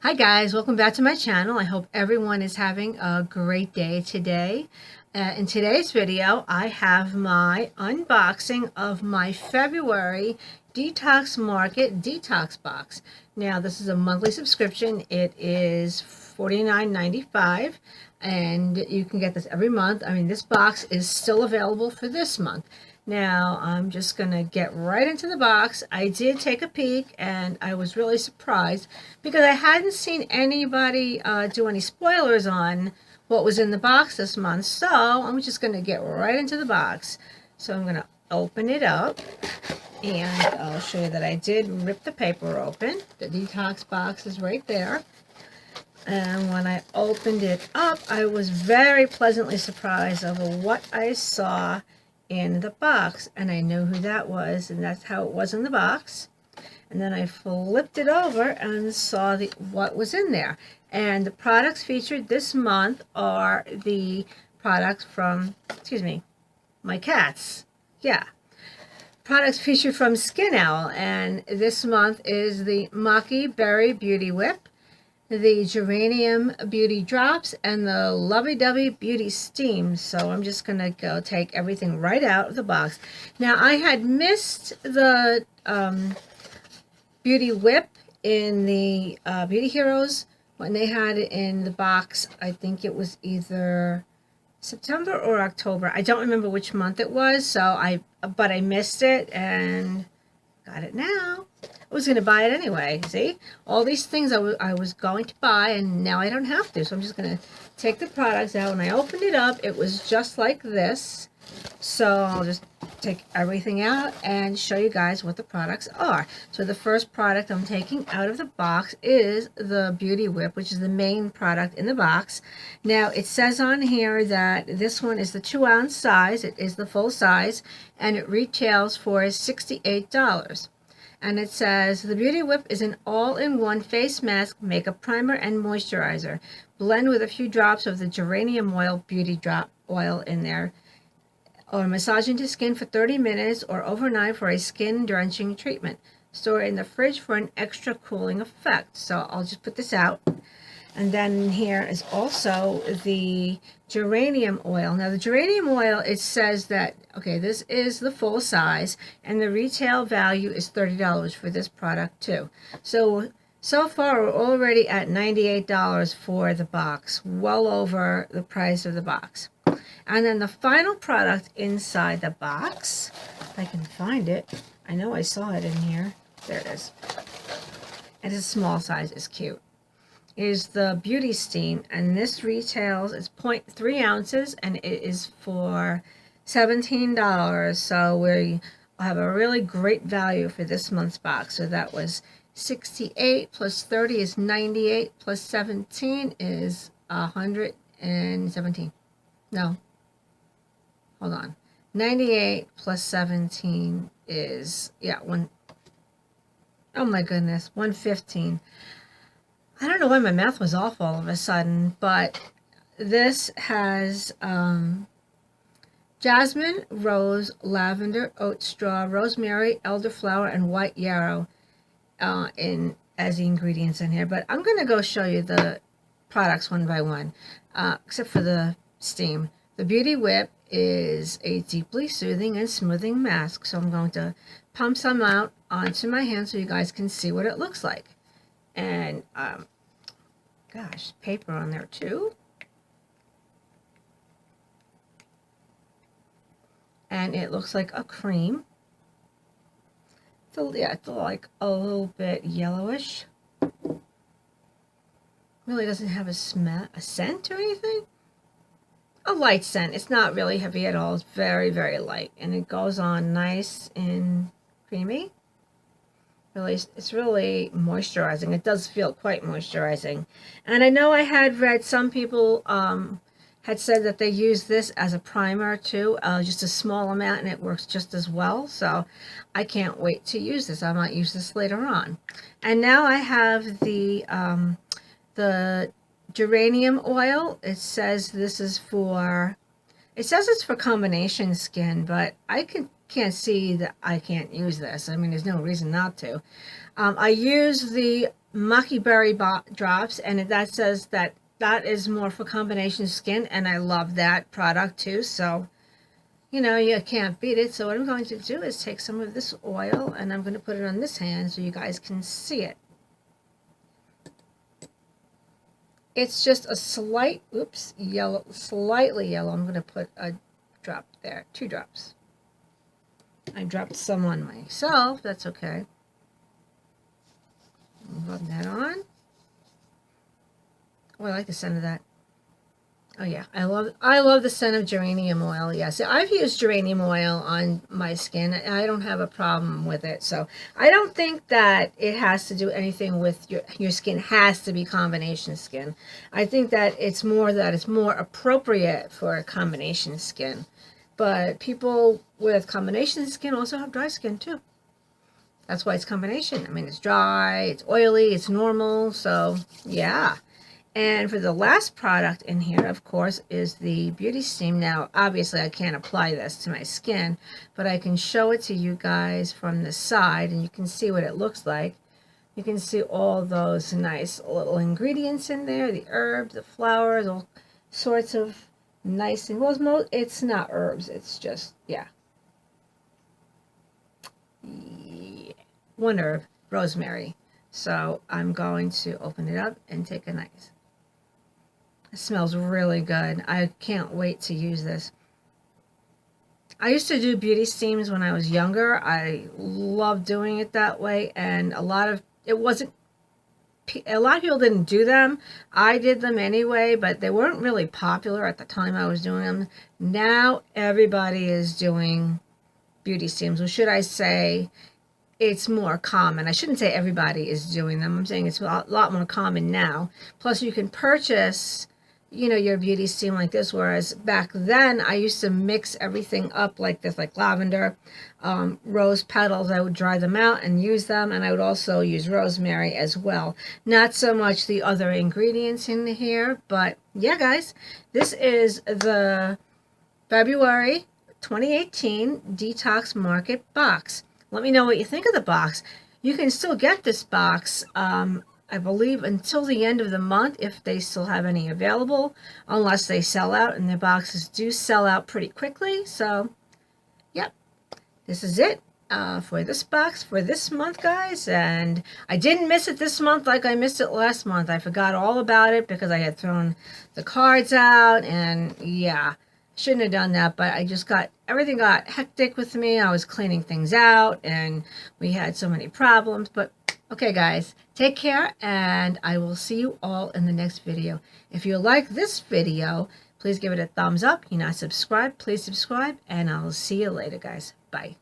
Hi guys, welcome back to my channel. I hope everyone is having a great day today. In today's video, I have my unboxing of my February Detox Market Detox Box. Now, this is a monthly subscription. It is $49.95 and you can get this every month. I mean, this box is still available for this month. Now, I'm just going to get right into the box. I did take a peek, and I was really surprised because I hadn't seen anybody do any spoilers on what was in the box this month. So I'm just going to get right into the box. So I'm going to open it up, and I'll show you that I did rip the paper open. The detox box is right there. And when I opened it up, I was very pleasantly surprised over what I saw in the box, and I knew who that was, and that's how it was in the box. And then I flipped it over and saw what was in there. And the products featured this month are the products from, my cats. Yeah. Products featured from Skin Owl, and this month is the Maki Berry Beauty Whip, the Geranium Beauty Drops, and the Lovey Dovey Beauty Steam. So I'm just going to go take everything right out of the box. Now, I had missed the Beauty Whip in the Beauty Heroes when they had it in the box. I think it was either September or October. I don't remember which month it was, but I missed it and got it now. I was going to buy it anyway. See, all these things I was going to buy, and now I don't have to. So I'm just going to take the products out. When I opened it up, it was just like this. So I'll just take everything out and show you guys what the products are. So the first product I'm taking out of the box is the Beauty Whip, which is the main product in the box. Now, it says on here that this one is the 2-ounce size. It is the full size, and it retails for $68. And it says, the Beauty Whip is an all-in-one face mask, makeup primer, and moisturizer. Blend with a few drops of the Geranium Oil Beauty Drop Oil in there. Or massage into skin for 30 minutes or overnight for a skin drenching treatment. Store it in the fridge for an extra cooling effect. So I'll just put this out. And then here is also the geranium oil. Now the geranium oil, it says that, okay, this is the full size, and the retail value is $30 for this product too. So far we're already at $98 for the box, well over the price of the box. And then the final product inside the box, if I can find it, I know I saw it in here. There it is. And it's a small size, it's cute. Is the Beauty Steam, and this retails, it's 0.3 ounces, and it is for $17. So we have a really great value for this month's box. So that was 68 plus 30 is 98 plus 17 is 117. No, hold on. 98 plus 17 is, yeah, oh my goodness, 115. I don't know why my math was off all of a sudden, but this has jasmine, rose, lavender, oat straw, rosemary, elderflower, and white yarrow as the ingredients in here. But I'm going to go show you the products one by one, except for the steam. The Beauty Whip is a deeply soothing and smoothing mask. So I'm going to pump some out onto my hand so you guys can see what it looks like. And gosh, paper on there too. And it looks like a cream. So yeah, it's like a little bit yellowish. Really doesn't have a scent or anything. A light scent. It's not really heavy at all. It's very, very light, and it goes on nice and creamy. Really, it's really moisturizing. It does feel quite moisturizing. And I know I had read some people had said that they use this as a primer too, just a small amount, and it works just as well. So I can't wait to use this. I might use this later on. And now I have the geranium oil. It says this is for, it says it's for combination skin, but I can't see that I can't use this. I mean, there's no reason not to. I use the Maki Berry drops, and that says that that is more for combination skin, and I love that product too. So, you know, you can't beat it. So what I'm going to do is take some of this oil, and I'm going to put it on this hand so you guys can see it. It's just a slight, oops, yellow, slightly yellow. I'm going to put a drop there, 2 drops. I dropped some on myself. That's okay. Rub that on. Oh, I like the scent of that. Oh yeah, I love the scent of geranium oil. Yes, I've used geranium oil on my skin, and I don't have a problem with it. So I don't think that it has to do anything with your skin has to be combination skin. I think that it's more appropriate for combination skin. But people with combination skin also have dry skin too. That's why it's combination. I mean, it's dry, it's oily, it's normal. So yeah. And for the last product in here, of course, is the Beauty Steam. Now, obviously, I can't apply this to my skin, but I can show it to you guys from the side, and you can see what it looks like. You can see all those nice little ingredients in there, the herbs, the flowers, all sorts of nice things. Well, it's not herbs, it's just, yeah. One herb, rosemary. So I'm going to open it up and take a nice. It smells really good. I can't wait to use this. I used to do beauty steams when I was younger. I loved doing it that way, and a lot of people didn't do them. I did them anyway, but they weren't really popular at the time I was doing them. Now everybody is doing beauty steams, or should I say it's more common. I shouldn't say everybody is doing them. I'm saying it's a lot more common now. Plus you can purchase, you know, your beauty steam like this, whereas back then I used to mix everything up like this, like lavender, rose petals. I would dry them out and use them, and I would also use rosemary as well. Not so much the other ingredients in here, but yeah, guys, this is the February 2018 Detox Market box. Let me know what you think of the box. You can still get this box, I believe, until the end of the month, if they still have any available, unless they sell out, and their boxes do sell out pretty quickly. So, yep, this is it for this box for this month, guys. And I didn't miss it this month like I missed it last month. I forgot all about it because I had thrown the cards out, and yeah. Shouldn't have done that, but everything got hectic with me. I was cleaning things out, and we had so many problems. But okay, guys, take care, and I will see you all in the next video. If you like this video, please give it a thumbs up. If you're not subscribed, please subscribe, and I'll see you later, guys. Bye.